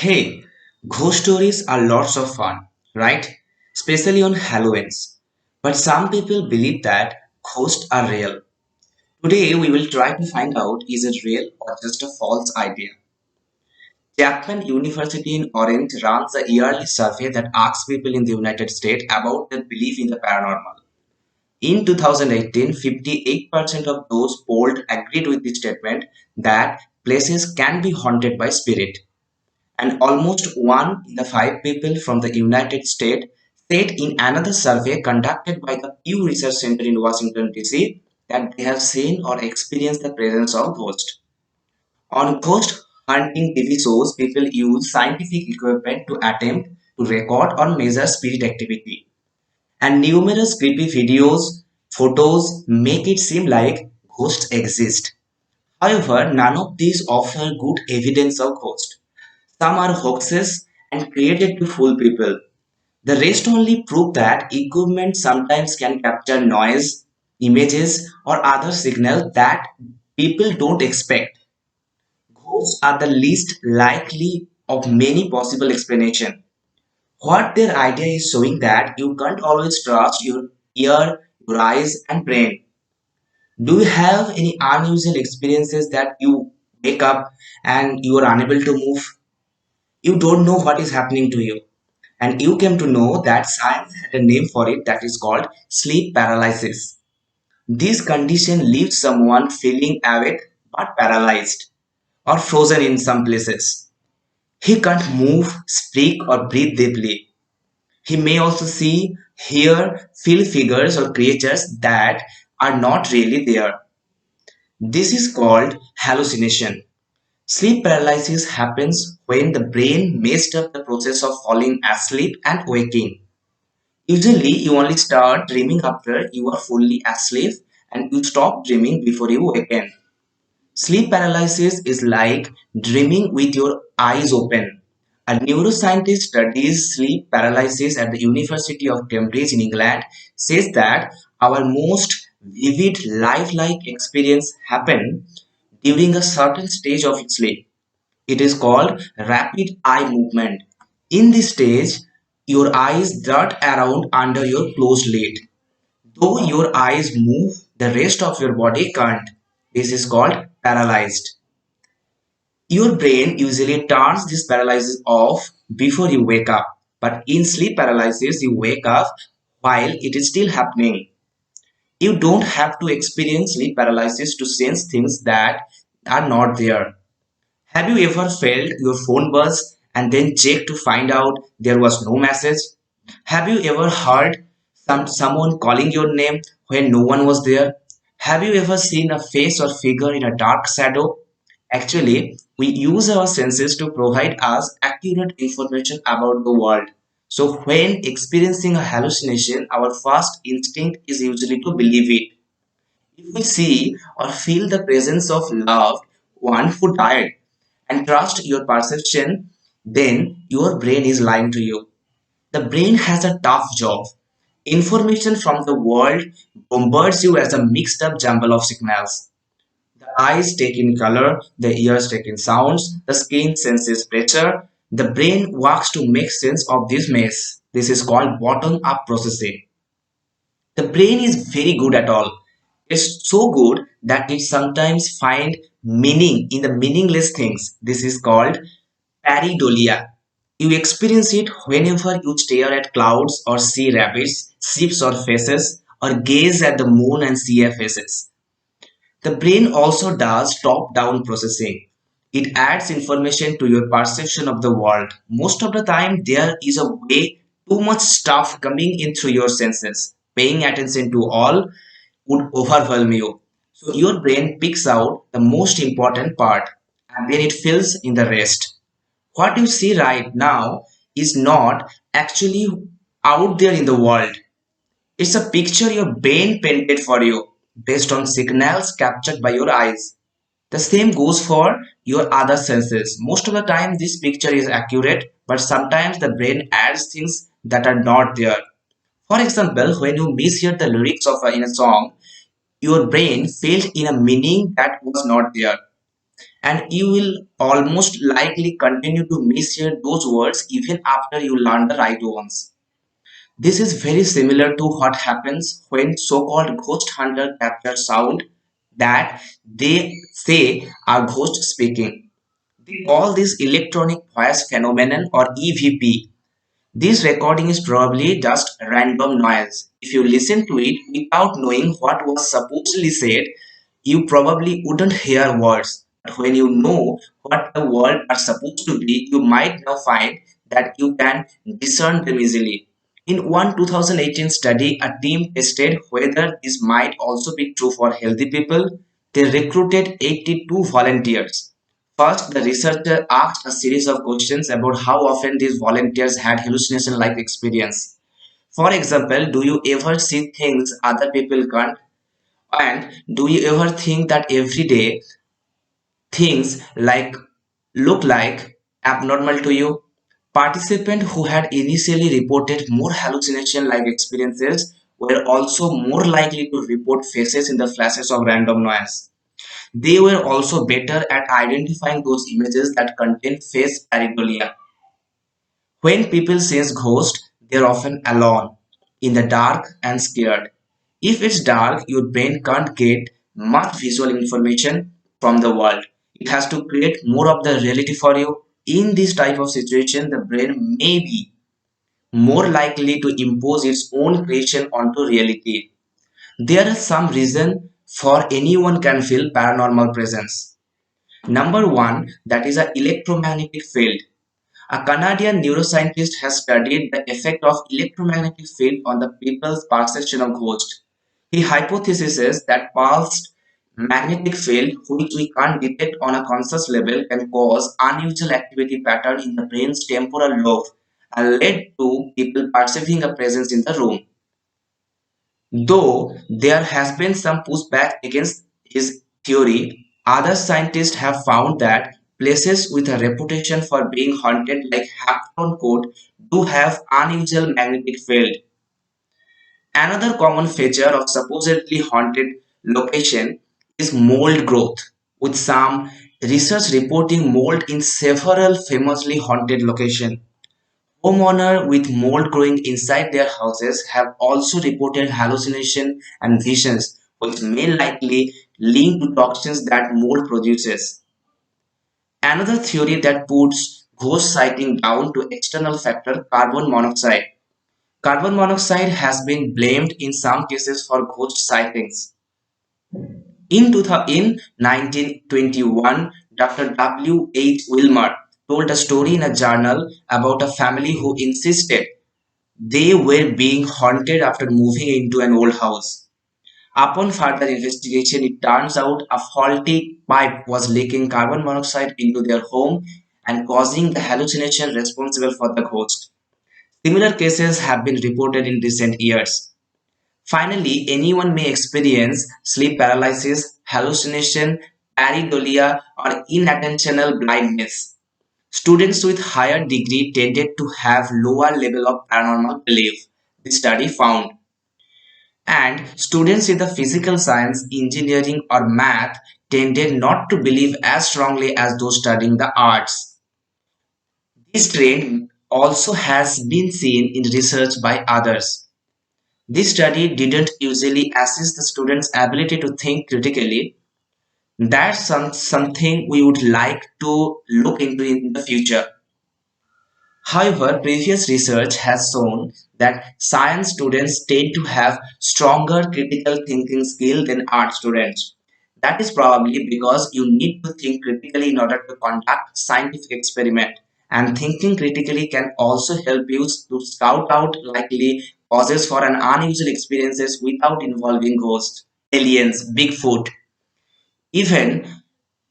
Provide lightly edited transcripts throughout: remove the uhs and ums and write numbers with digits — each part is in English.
Hey, ghost stories are lots of fun, right? Especially on Halloweens. But some people believe that ghosts are real. Today we will try to find out is it real or just a false idea. Chapman University in Orange runs a yearly survey that asks people in the United States about their belief in the paranormal. In 2018, 58% of those polled agreed with the statement that places can be haunted by spirit. And almost one in the five people from the United States said in another survey conducted by the Pew Research Center in Washington, D.C., that they have seen or experienced the presence of ghosts. On ghost hunting TV shows, people use scientific equipment to attempt to record or measure spirit activity. And numerous creepy videos, photos make it seem like ghosts exist. However, none of these offer good evidence of ghosts. Some are hoaxes and created to fool people. The rest only prove that equipment sometimes can capture noise, images, or other signals that people don't expect. Ghosts are the least likely of many possible explanations. What their idea is showing that you can't always trust your ear, your eyes, and brain. Do you have any unusual experiences that you wake up and you are unable to move? You don't know what is happening to you. And you came to know that science had a name for it that is called sleep paralysis. This condition leaves someone feeling awake but paralyzed or frozen in some places. He can't move, speak, or breathe deeply. He may also see, hear, feel figures or creatures that are not really there. This is called hallucination. Sleep paralysis happens when the brain messed up the process of falling asleep and waking. Usually, you only start dreaming after you are fully asleep and you stop dreaming before you awaken. Sleep paralysis is like dreaming with your eyes open. A neuroscientist studies sleep paralysis at the University of Cambridge in England says that our most vivid lifelike experience happen during a certain stage of sleep. It is called rapid eye movement. In this stage, your eyes dart around under your closed lid. Though your eyes move, the rest of your body can't. This is called paralyzed. Your brain usually turns this paralysis off before you wake up. But in sleep paralysis, you wake up while it is still happening. You don't have to experience sleep paralysis to sense things that are not there. Have you ever felt your phone buzz and then checked to find out there was no message? Have you ever heard someone calling your name when no one was there? Have you ever seen a face or figure in a dark shadow? Actually, we use our senses to provide us accurate information about the world. So, when experiencing a hallucination, our first instinct is usually to believe it. If we see or feel the presence of loved one who died and trust your perception, then your brain is lying to you. The brain has a tough job. Information from the world bombards you as a mixed up jumble of signals. The eyes take in color, the ears take in sounds, the skin senses pressure. The brain works to make sense of this mess. This is called bottom up processing. The brain is very good at all. It's so good that it sometimes find meaning in the meaningless things. This is called pareidolia. You experience it whenever you stare at clouds or see rabbits, ships or faces, or gaze at the moon and see a faces. The brain also does top-down processing. It adds information to your perception of the world. Most of the time, there is a way too much stuff coming in through your senses. Paying attention to all would overwhelm you. So your brain picks out the most important part and then it fills in the rest. What you see right now is not actually out there in the world. It's a picture your brain painted for you based on signals captured by your eyes. The same goes for your other senses. Most of the time, this picture is accurate, but sometimes the brain adds things that are not there. For example, when you mishear the lyrics in a song, your brain filled in a meaning that was not there. and you will almost likely continue to mishear those words even after you learn the right ones. This is very similar to what happens when so-called ghost hunter capture sound that they say are ghost speaking. They call this electronic voice phenomenon or EVP. This recording is probably just random noise. If you listen to it without knowing what was supposedly said, you probably wouldn't hear words. But when you know what the words are supposed to be, you might now find that you can discern them easily. In one 2018 study, a team tested whether this might also be true for healthy people. They recruited 82 volunteers. First, the researcher asked a series of questions about how often these volunteers had hallucination-like experience. For example, do you ever see things other people can't? And do you ever think that every day things like look like abnormal to you? Participants who had initially reported more hallucination-like experiences were also more likely to report faces in the flashes of random noise. They were also better at identifying those images that contain face pareidolia. When people sense ghosts, they're often alone, in the dark and scared. If it's dark, your brain can't get much visual information from the world. It has to create more of the reality for you. In this type of situation, the brain may be more likely to impose its own creation onto reality. There is some reason for anyone can feel paranormal presence. Number one, that is an electromagnetic field. A Canadian neuroscientist has studied the effect of electromagnetic field on the people's perception of ghosts. He hypothesizes that pulsed magnetic field, which we can't detect on a conscious level, can cause unusual activity pattern in the brain's temporal lobe and led to people perceiving a presence in the room. Though there has been some pushback against his theory, other scientists have found that places with a reputation for being haunted like Hampton Court do have unusual magnetic field. Another common feature of supposedly haunted location is mold growth, with some research reporting mold in several famously haunted locations. Homeowners with mold growing inside their houses have also reported hallucinations and visions, which may likely link to toxins that mold produces. Another theory that puts ghost sighting down to external factor carbon monoxide. Carbon monoxide has been blamed in some cases for ghost sightings. In 1921, Dr. W. H. Wilmer told a story in a journal about a family who insisted they were being haunted after moving into an old house. Upon further investigation, it turns out a faulty pipe was leaking carbon monoxide into their home and causing the hallucination responsible for the ghost. Similar cases have been reported in recent years. Finally, anyone may experience sleep paralysis, hallucination, pareidolia, or inattentional blindness. Students with higher degree tended to have lower level of paranormal belief, the study found. And students in the physical science, engineering, or math tended not to believe as strongly as those studying the arts. This trend also has been seen in research by others. This study didn't usually assess the students' ability to think critically. That's something we would like to look into in the future. However, previous research has shown that science students tend to have stronger critical thinking skill than art students. That is probably because you need to think critically in order to conduct scientific experiment. And thinking critically can also help you to scout out likely causes for an unusual experiences without involving ghosts, aliens, Bigfoot, even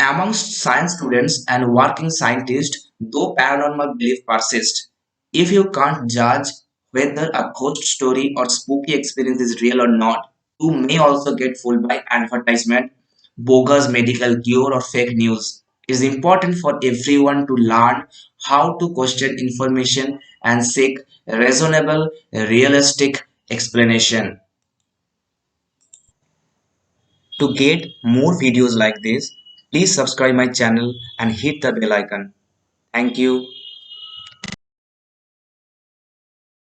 amongst science students and working scientists, though paranormal belief persists, if you can't judge whether a ghost story or spooky experience is real or not, you may also get fooled by advertisement, bogus medical cure, or fake news. It is important for everyone to learn how to question information and seek reasonable, realistic explanation. To get more videos like this, Please subscribe my channel and hit the bell icon. Thank you.